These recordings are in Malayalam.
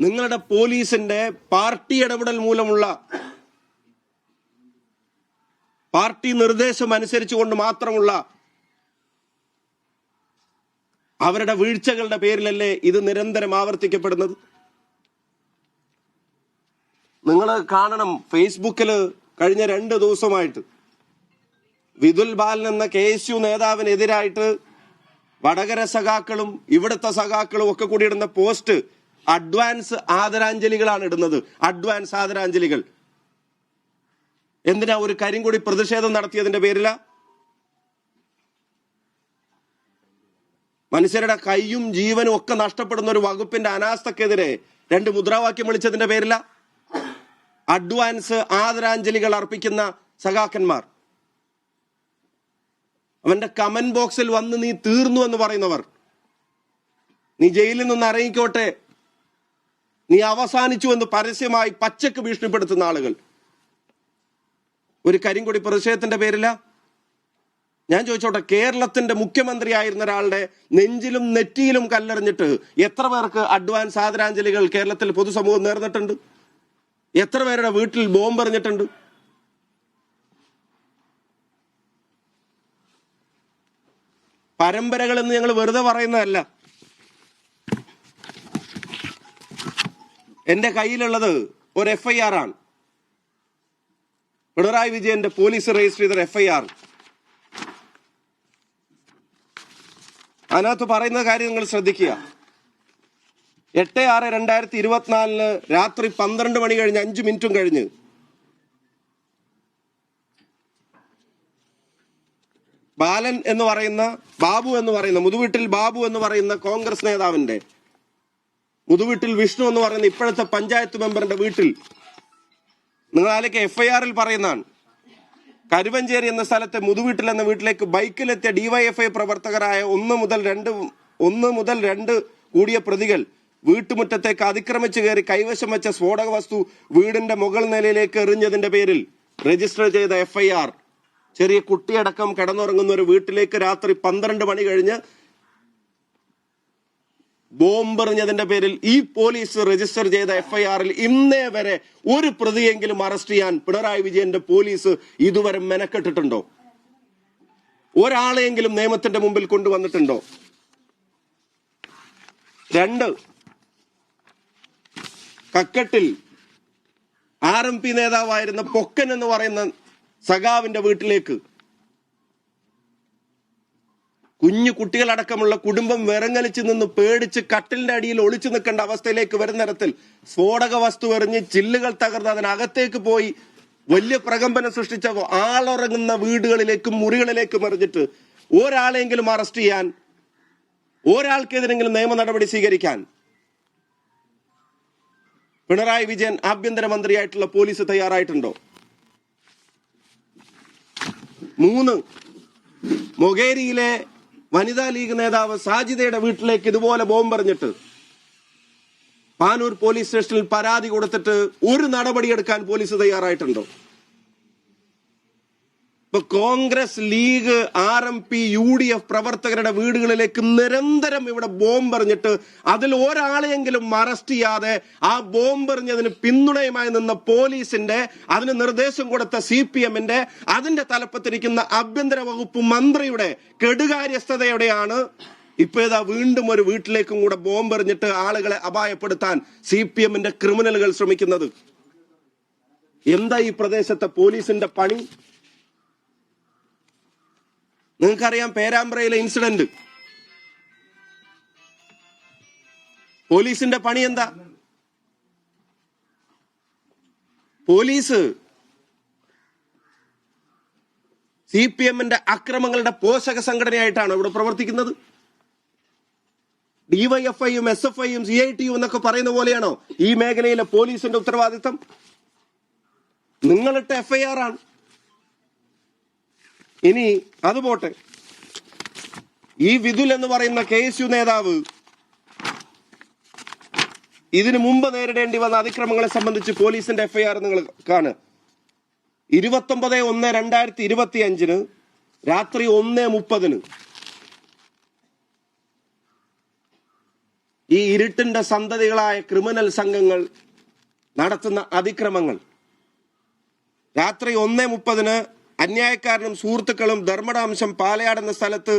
നിങ്ങളുടെ പോലീസിന്റെ പാർട്ടി ഇടപെടൽ മൂലമുള്ള പാർട്ടി നിർദ്ദേശം അനുസരിച്ചുകൊണ്ട് മാത്രമുള്ള അവരുടെ വീഴ്ചകളുടെ പേരിലല്ലേ ഇത് നിരന്തരം ആവർത്തിക്കപ്പെടുന്നത്? നിങ്ങൾ കാണണം, ഫേസ്ബുക്കിൽ കഴിഞ്ഞ 2 ദിവസമായിട്ട് വിതുൽ ബാലൻ എന്ന KSU നേതാവിനെതിരായിട്ട് വടകര സഖാക്കളും ഇവിടുത്തെ സഖാക്കളും ഒക്കെ കൂടി ഇടുന്ന പോസ്റ്റ് അഡ്വാൻസ് ആദരാഞ്ജലികളാണ് ഇടുന്നത്. അഡ്വാൻസ് ആദരാഞ്ജലികൾ എന്തിനാ? ഒരു കരിങ്കൊടി പ്രതിഷേധം നടത്തിയതിന്റെ പേരില? മനുഷ്യരുടെ കൈയും ജീവനും ഒക്കെ നഷ്ടപ്പെടുന്ന ഒരു വകുപ്പിന്റെ അനാസ്ഥക്കെതിരെ 2 മുദ്രാവാക്യം വിളിച്ചതിന്റെ പേരില? അഡ്വാൻസ് ആദരാഞ്ജലികൾ അർപ്പിക്കുന്ന സഖാക്കന്മാർ, അവന്റെ കമന്റ് ബോക്സിൽ വന്ന് നീ തീർന്നു എന്ന് പറയുന്നവർ, നീ ജയിലിൽ നിന്ന് ഇറങ്ങിക്കോട്ടെ, നീ അവസാനിച്ചു എന്ന് പരസ്യമായി പച്ചക്ക് ഭീഷണിപ്പെടുത്തുന്ന ആളുകൾ ഒരു കരിങ്കൊടി പ്രതിഷേധത്തിന്റെ പേരില? ഞാൻ ചോദിച്ചോട്ടെ, കേരളത്തിന്റെ മുഖ്യമന്ത്രി ആയിരുന്ന ഒരാളുടെ നെഞ്ചിലും നെറ്റിയിലും കല്ലെറിഞ്ഞിട്ട് എത്ര പേർക്ക് അഡ്വാൻസ് ആദരാഞ്ജലികൾ കേരളത്തിൽ പൊതുസമൂഹം നേർന്നിട്ടുണ്ട്? എത്ര പേരുടെ വീട്ടിൽ ബോംബ് എറിഞ്ഞിട്ടുണ്ട്? പരമ്പരകൾ എന്ന് ഞങ്ങൾ വെറുതെ പറയുന്നതല്ല. എന്റെ കയ്യിലുള്ളത് ഒരു FIR ആണ്. പിണറായി വിജയന്റെ പോലീസ് രജിസ്റ്റർ ചെയ്ത FIR. അതിനകത്ത് പറയുന്ന കാര്യം നിങ്ങൾ ശ്രദ്ധിക്കുക. 8/6/2024 രാത്രി 12 മണി കഴിഞ്ഞ് 5 മിനിറ്റും കഴിഞ്ഞ് ബാലൻ എന്ന് പറയുന്ന മുതുവീട്ടിൽ ബാബു എന്ന് പറയുന്ന കോൺഗ്രസ് നേതാവിന്റെ, മുതുവീട്ടിൽ വിഷ്ണു എന്ന് പറയുന്ന ഇപ്പോഴത്തെ പഞ്ചായത്ത് മെമ്പറിന്റെ വീട്ടിൽ, നിങ്ങൾ അതിലേക്ക് FIR-ൽ പറയുന്നതാണ്, കരുവഞ്ചേരി എന്ന സ്ഥലത്തെ മുതുവീട്ടിൽ എന്ന വീട്ടിലേക്ക് ബൈക്കിലെത്തിയ DYFI പ്രവർത്തകരായ 1 മുതൽ 2 കൂടിയ പ്രതികൾ വീട്ടുമുറ്റത്തേക്ക് അതിക്രമിച്ചു കയറി കൈവശം വെച്ച സ്ഫോടക വസ്തു വീടിന്റെ മുകൾ നിലയിലേക്ക് എറിഞ്ഞതിന്റെ പേരിൽ രജിസ്റ്റർ ചെയ്ത FIR. ചെറിയ കുട്ടിയടക്കം കിടന്നുറങ്ങുന്ന ഒരു വീട്ടിലേക്ക് രാത്രി 12 മണി കഴിഞ്ഞ് ബോംബെറിഞ്ഞതിന്റെ പേരിൽ ഈ പോലീസ് രജിസ്റ്റർ ചെയ്ത FIR-ൽ ഇന്നേ വരെ ഒരു പ്രതിയെങ്കിലും അറസ്റ്റ് ചെയ്യാൻ പിണറായി വിജയന്റെ പോലീസ് ഇതുവരെ മെനക്കെട്ടിട്ടുണ്ടോ? ഒരാളെയെങ്കിലും നിയമത്തിന്റെ മുമ്പിൽ കൊണ്ടുവന്നിട്ടുണ്ടോ? 2, കക്കട്ടിൽ RMP നേതാവായിരുന്ന പൊക്കൻ എന്ന് പറയുന്ന സഖാവിന്റെ വീട്ടിലേക്ക് കുഞ്ഞു കുട്ടികളടക്കമുള്ള കുടുംബം വിറങ്ങലിച്ചു നിന്ന് പേടിച്ച് കട്ടിലിന്റെ അടിയിൽ ഒളിച്ചു നിൽക്കേണ്ട അവസ്ഥയിലേക്ക് വരുന്ന തരത്തിൽ സ്ഫോടക വസ്തു എറിഞ്ഞ് ചില്ലുകൾ തകർന്ന് അതിനകത്തേക്ക് പോയി വലിയ പ്രകമ്പനം സൃഷ്ടിച്ച ആളുറങ്ങുന്ന വീടുകളിലേക്കും മുറികളിലേക്കും എറിഞ്ഞിട്ട് ഒരാളെങ്കിലും അറസ്റ്റ് ചെയ്യാൻ, ഒരാൾക്കെതിരെങ്കിലും നിയമ നടപടി സ്വീകരിക്കാൻ പിണറായി വിജയൻ ആഭ്യന്തരമന്ത്രിയായിട്ടുള്ള പോലീസ് തയ്യാറായിട്ടുണ്ടോ? 3, മൊകേരിയിലെ വനിതാ ലീഗ് നേതാവ് സാജിദയുടെ വീട്ടിലേക്ക് ഇതുപോലെ ബോംബെറിഞ്ഞിട്ട് പാനൂർ പോലീസ് സ്റ്റേഷനിൽ പരാതി കൊടുത്തിട്ട് ഒരു നടപടിയെടുക്കാൻ പോലീസ് തയ്യാറായിട്ടുണ്ടോ? ഇപ്പൊ കോൺഗ്രസ്, ലീഗ്, RMP, UDF പ്രവർത്തകരുടെ വീടുകളിലേക്ക് നിരന്തരം ഇവിടെ ബോംബെറിഞ്ഞിട്ട് അതിൽ ഒരാളെയെങ്കിലും അറസ്റ്റ് ചെയ്യാതെ ആ ബോംബെറിഞ്ഞതിന് പിന്തുണയുമായി നിന്ന പോലീസിന്റെ, അതിന് നിർദ്ദേശം കൊടുത്ത CPM-ന്റെ, അതിന്റെ തലപ്പത്തിരിക്കുന്ന ആഭ്യന്തര വകുപ്പ് മന്ത്രിയുടെ കെടുകാര്യസ്ഥതയോടെയാണ് ഇപ്പൊ ഇതാ വീണ്ടും ഒരു വീട്ടിലേക്കും കൂടെ ബോംബെറിഞ്ഞിട്ട് ആളുകളെ അപായപ്പെടുത്താൻ CPM-ന്റെ ക്രിമിനലുകൾ ശ്രമിക്കുന്നത്. എന്താ ഈ പ്രദേശത്തെ പോലീസിന്റെ പണി? നിങ്ങൾക്കറിയാം പേരാമ്പ്രയിലെ ഇൻസിഡന്റ്. പോലീസിന്റെ പണി എന്താ? പോലീസ് CPM-ന്റെ അക്രമങ്ങളുടെ പോഷക സംഘടനയായിട്ടാണ് ഇവിടെ പ്രവർത്തിക്കുന്നത്. DYFI-യും SFI-യും CIT-യും എന്നൊക്കെ പറയുന്ന പോലെയാണോ ഈ മേഖലയിലെ പോലീസിന്റെ ഉത്തരവാദിത്തം? നിങ്ങളിട്ട FIR ആണ്. ഇനി അത് പോട്ടെ, ഈ വിതുൽ എന്ന് പറയുന്ന KSU നേതാവ് ഇതിനു മുമ്പ് നേരിടേണ്ടി വന്ന അതിക്രമങ്ങളെ സംബന്ധിച്ച് പോലീസിന്റെ FIR നിങ്ങൾ കാണുക. 29/1/2025 രാത്രി 1:30 ഈ ഇരുട്ടിന്റെ സന്തതികളായ ക്രിമിനൽ സംഘങ്ങൾ നടത്തുന്ന അതിക്രമങ്ങൾ. രാത്രി 1:30 അന്യായക്കാരനും സുഹൃത്തുക്കളും ധർമ്മടാംശം പാലയാട് എന്ന സ്ഥലത്ത്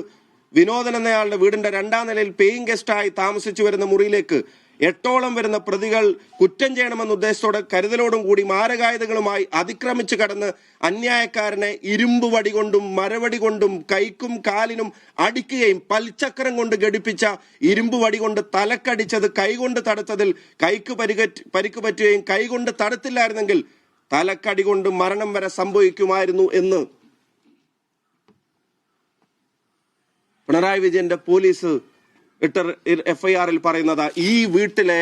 വിനോദൻ എന്നയാളുടെ വീടിന്റെ 2ാം നിലയിൽ പേയിങ് ഗസ്റ്റായി താമസിച്ചു വരുന്ന മുറിയിലേക്ക് 8ഓളം വരുന്ന പ്രതികൾ കുറ്റം ചെയ്യണമെന്ന ഉദ്ദേശത്തോടെ കരുതലോടും കൂടി മാരകായുധങ്ങളുമായി അതിക്രമിച്ചു കടന്ന് അന്യായക്കാരനെ ഇരുമ്പ് വടി കൊണ്ടും മരവടി കൊണ്ടും കൈക്കും കാലിനും അടിക്കുകയും പൽചക്രം കൊണ്ട് ഘടിപ്പിച്ച ഇരുമ്പ് വടി കൊണ്ട് തലക്കടിച്ചത് കൈകൊണ്ട് തടുത്തതിൽ കൈക്ക് പരിക്ക് പറ്റുകയും കൈകൊണ്ട് തടുത്തില്ലായിരുന്നെങ്കിൽ തലക്കടി കൊണ്ട് മരണം വരെ സംഭവിക്കുമായിരുന്നു എന്ന് പിണറായി വിജയന്റെ പോലീസ് ഇട്ട FIR-ൽ പറയുന്നത്. ഈ വീട്ടിലെ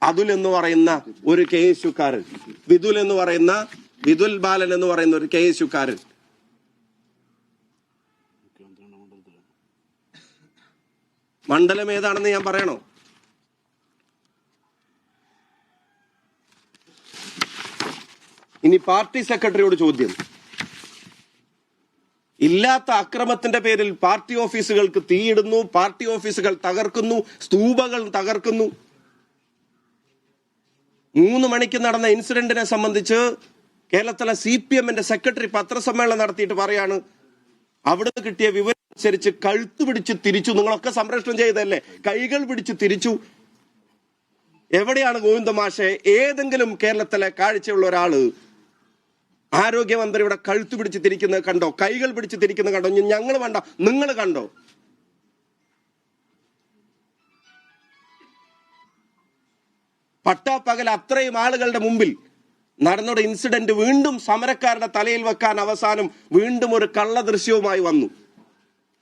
അതുൽ എന്ന് പറയുന്ന ഒരു KSUക്കാരൻ, വിതുൽ ബാലൻ എന്ന് പറയുന്ന ഒരു KSUക്കാരൻ മണ്ഡലം ഏതാണെന്ന് ഞാൻ പറയണോ? ഇനി പാർട്ടി സെക്രട്ടറിയോട് ചോദ്യം. ഇല്ലാത്ത അക്രമത്തിന്റെ പേരിൽ പാർട്ടി ഓഫീസുകൾക്ക് തീയിടുന്നു, പാർട്ടി ഓഫീസുകൾ തകർക്കുന്നു, സ്തൂപകൾ തകർക്കുന്നു. 3 മണിക്ക് നടന്ന ഇൻസിഡന്റിനെ സംബന്ധിച്ച് കേരളത്തിലെ CPM-ന്റെ സെക്രട്ടറി പത്രസമ്മേളനം നടത്തിയിട്ട് പറയാണ്, അവിടെ കിട്ടിയ വിവരം അനുസരിച്ച് കഴുത്ത് പിടിച്ച് തിരിച്ചു. നിങ്ങളൊക്കെ സംപ്രേഷണം ചെയ്തല്ലേ, കൈകൾ പിടിച്ച് തിരിച്ചു. എവിടെയാണ് ഗോവിന്ദ മാഷെ? ഏതെങ്കിലും കേരളത്തിലെ കാഴ്ചയുള്ള ഒരാള് ആരോഗ്യമന്ത്രിയുടെ കഴുത്ത് പിടിച്ച് തിരിക്കുന്നത് കണ്ടോ? കൈകൾ പിടിച്ച് തിരിക്കുന്നത് കണ്ടോ? ഞങ്ങൾ വേണ്ട, നിങ്ങൾ കണ്ടോ? പട്ടാപ്പകൽ അത്രയും ആളുകളുടെ മുമ്പിൽ നടന്നൊരു ഇൻസിഡന്റ് വീണ്ടും സമരക്കാരുടെ തലയിൽ വെക്കാൻ അവസാനം വീണ്ടും ഒരു കള്ള ദൃശ്യവുമായി വന്നു.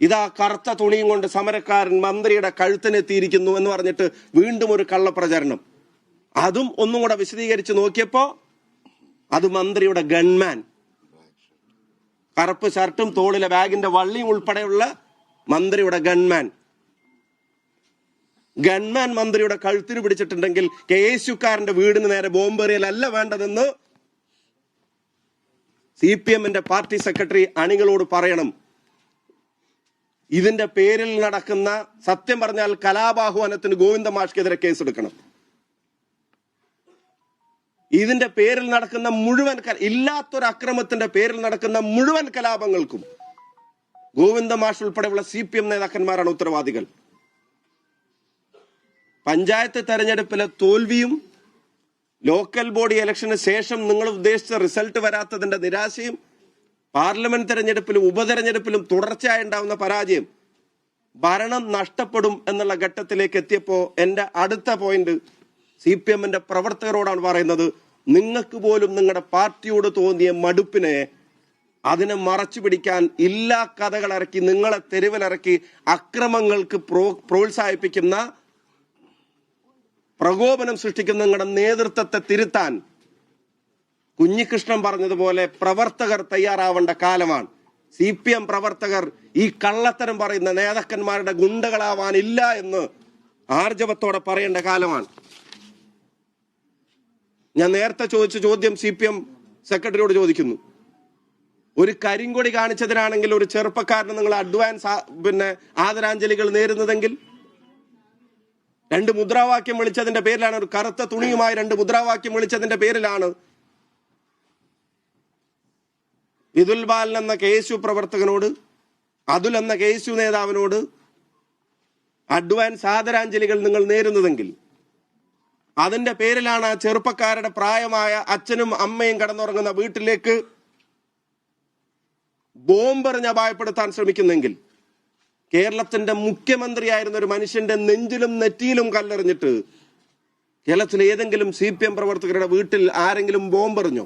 ഇതാ കറുത്ത തുണിയും കൊണ്ട് സമരക്കാരൻ മന്ത്രിയുടെ കഴുത്തിനെത്തിയിരിക്കുന്നു എന്ന് പറഞ്ഞിട്ട് വീണ്ടും ഒരു കള്ളപ്രചരണം. അതും ഒന്നും കൂടെ വിശദീകരിച്ച് നോക്കിയപ്പോ അത് മന്ത്രിയുടെ ഗൺമാൻ, കറുപ്പ് ഷർട്ടും തോളിലെ ബാഗിന്റെ വള്ളിയും ഉൾപ്പെടെയുള്ള മന്ത്രിയുടെ ഗൺമാൻ മന്ത്രിയുടെ കഴുത്തിന് പിടിച്ചിട്ടുണ്ടെങ്കിൽ KSUക്കാരന്റെ വീടിന് നേരെ ബോംബെറിയലല്ല വേണ്ടതെന്ന് CPM-ന്റെ പാർട്ടി സെക്രട്ടറി അണികളോട് പറയണം. ഇതിന്റെ പേരിൽ നടക്കുന്ന, സത്യം പറഞ്ഞാൽ കലാപാഹ്വാനത്തിന് ഗോവിന്ദ മാഷ്ക്കെതിരെ കേസെടുക്കണം. ഇതിന്റെ പേരിൽ നടക്കുന്ന മുഴുവൻ, ഇല്ലാത്തൊരു അക്രമത്തിന്റെ പേരിൽ നടക്കുന്ന മുഴുവൻ കലാപങ്ങൾക്കും ഗോവിന്ദ മാഷ് ഉൾപ്പെടെയുള്ള CPM നേതാക്കന്മാരാണ് ഉത്തരവാദികൾ. പഞ്ചായത്ത് തെരഞ്ഞെടുപ്പിലെ തോൽവിയും ലോക്കൽ ബോഡി ഇലക്ഷന് ശേഷം നിങ്ങൾ ഉദ്ദേശിച്ച റിസൾട്ട് വരാത്തതിന്റെ നിരാശയും പാർലമെന്റ് തെരഞ്ഞെടുപ്പിലും ഉപതെരഞ്ഞെടുപ്പിലും തുടർച്ചയായി ഉണ്ടാവുന്ന പരാജയം, ഭരണം നഷ്ടപ്പെടും എന്നുള്ള ഘട്ടത്തിലേക്ക് എത്തിയപ്പോ എന്റെ അടുത്ത പോയിന്റ് CPM-ന്റെ പ്രവർത്തകരോടാണ് പറയുന്നത്. നിങ്ങൾക്ക് പോലും നിങ്ങളുടെ പാർട്ടിയോട് തോന്നിയ മടുപ്പിനെ, അതിനെ മറച്ചു പിടിക്കാൻ ഇല്ലാ കഥകളിറക്കി നിങ്ങളെ തെരുവിലിറക്കി അക്രമങ്ങൾക്ക് പ്രോത്സാഹിപ്പിക്കുന്ന, പ്രകോപനം സൃഷ്ടിക്കുന്ന നിങ്ങളുടെ നേതൃത്വത്തെ തിരുത്താൻ കുഞ്ഞികൃഷ്ണൻ പറഞ്ഞതുപോലെ പ്രവർത്തകർ തയ്യാറാവേണ്ട കാലമാണ്. CPM പ്രവർത്തകർ ഈ കള്ളത്തരം പറയുന്ന നേതാക്കന്മാരുടെ ഗുണ്ടകളാവാനില്ല എന്ന് ആർജവത്തോടെ പറയേണ്ട കാലമാണ്. ഞാൻ നേരത്തെ ചോദിച്ച ചോദ്യം CPM സെക്രട്ടറിയോട് ചോദിക്കുന്നു. ഒരു കരിങ്കൊടി കാണിച്ചതിനാണെങ്കിൽ ഒരു ചെറുപ്പക്കാരന് നിങ്ങൾ അഡ്വാൻസ് ആദരാഞ്ജലികൾ നേരുന്നതെങ്കിൽ, 2 മുദ്രാവാക്യം വിളിച്ചതിന്റെ പേരിലാണ്, ഒരു കറുത്ത തുണിയുമായി 2 മുദ്രാവാക്യം വിളിച്ചതിന്റെ പേരിലാണ് വിതുൽ ബാലൻ എന്ന KSU പ്രവർത്തകനോട്, അതുൽ എന്ന KSU നേതാവിനോട് അഡ്വാൻസ് ആദരാഞ്ജലികൾ നിങ്ങൾ നേരുന്നതെങ്കിൽ, അതിന്റെ പേരിലാണ് ആ ചെറുപ്പക്കാരുടെ പ്രായമായ അച്ഛനും അമ്മയും കടന്നുറങ്ങുന്ന വീട്ടിലേക്ക് ബോംബെറിഞ്ഞ് അപായപ്പെടുത്താൻ ശ്രമിക്കുന്നെങ്കിൽ, കേരളത്തിന്റെ മുഖ്യമന്ത്രിയായിരുന്ന ഒരു മനുഷ്യന്റെ നെഞ്ചിലും നെറ്റിയിലും കല്ലെറിഞ്ഞിട്ട് കേരളത്തിലെ ഏതെങ്കിലും CPM പ്രവർത്തകരുടെ വീട്ടിൽ ആരെങ്കിലും ബോംബെറിഞ്ഞോ?